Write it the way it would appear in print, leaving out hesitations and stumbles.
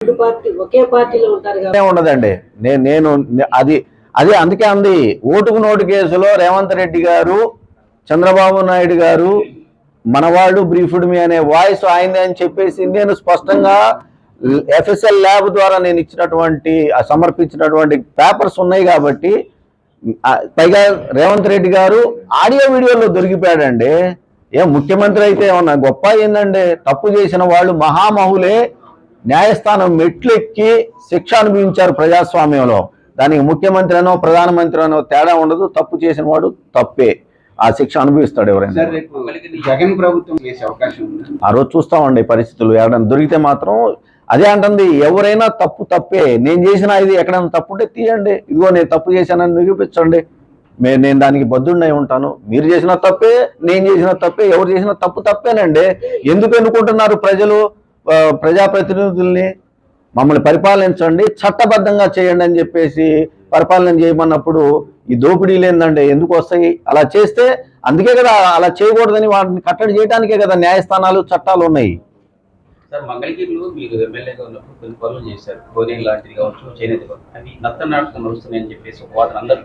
ఒకే పార్టీలో ఉంటారు కదా ఉండదండి. నేను అది అది అందుకే అంది ఓటుకు నోటు కేసులో రేవంత్ రెడ్డి గారు, చంద్రబాబు నాయుడు గారు మనవాళ్ళు బ్రీఫ్డ్ మీ అనే వాయిస్ ఆయనదే అని చెప్పేసి నేను స్పష్టంగా ఎఫ్ఎస్ఎల్ ల్యాబ్ ద్వారా నేను ఇచ్చినటువంటి సమర్పించినటువంటి పేపర్స్ ఉన్నాయి. కాబట్టి పైగా రేవంత్ రెడ్డి గారు ఆడియో వీడియోలో దొరికిపోయాడండి. ఏం ముఖ్యమంత్రి అయితే ఏమన్నా గొప్ప ఏందండి? తప్పు చేసిన వాళ్ళు మహామహులే న్యాయస్థానం మెట్లెక్కి శిక్ష అనుభవించారు ప్రజాస్వామ్యంలో. దానికి ముఖ్యమంత్రి అనో ప్రధానమంత్రి అనో తేడా ఉండదు. తప్పు చేసిన వాడు తప్పే, ఆ శిక్ష అనుభవిస్తాడు ఎవరైనా. జగన్ ప్రభుత్వం చేసే అవకాశం ఉంది. ఆ రోజు చూస్తామండి పరిస్థితులు. ఎవరైనా దొరికితే మాత్రం అదే అంటుంది, ఎవరైనా తప్పు తప్పే. నేను చేసిన ఇది ఎక్కడైనా తప్పు ఉంటే తీయండి, ఇదిగో నేను తప్పు చేశానని నిరూపించండి, నేను దానికి బద్దుడినై ఉంటాను. మీరు చేసిన తప్పే, నేను చేసిన తప్పే, ఎవరు చేసిన తప్పు తప్పేనండి. ఎందుకు ఎన్నుకుంటున్నారు ప్రజలు ప్రజాప్రతినిధుల్ని? మమ్మల్ని పరిపాలించండి, చట్టబద్ధంగా చేయండి అని చెప్పేసి పరిపాలన చేయమన్నప్పుడు ఈ దోపిడీలు ఏందండి ఎందుకు వస్తాయి? అలా చేస్తే అందుకే కదా, అలా చేయకూడదని వాటిని కట్టడి చేయడానికే కదా న్యాయస్థానాలు చట్టాలు ఉన్నాయి. సార్, మంగళగిరిలో మీరు ఎమ్మెల్యేగా ఉన్నప్పుడు కొన్ని పనులు చేశారు, కోనేరు లాంటిది కావచ్చు, చేనేత అవి నత్తనాటకం నడుస్తున్నాయని చెప్పేసి ఒక వాదన అందరూ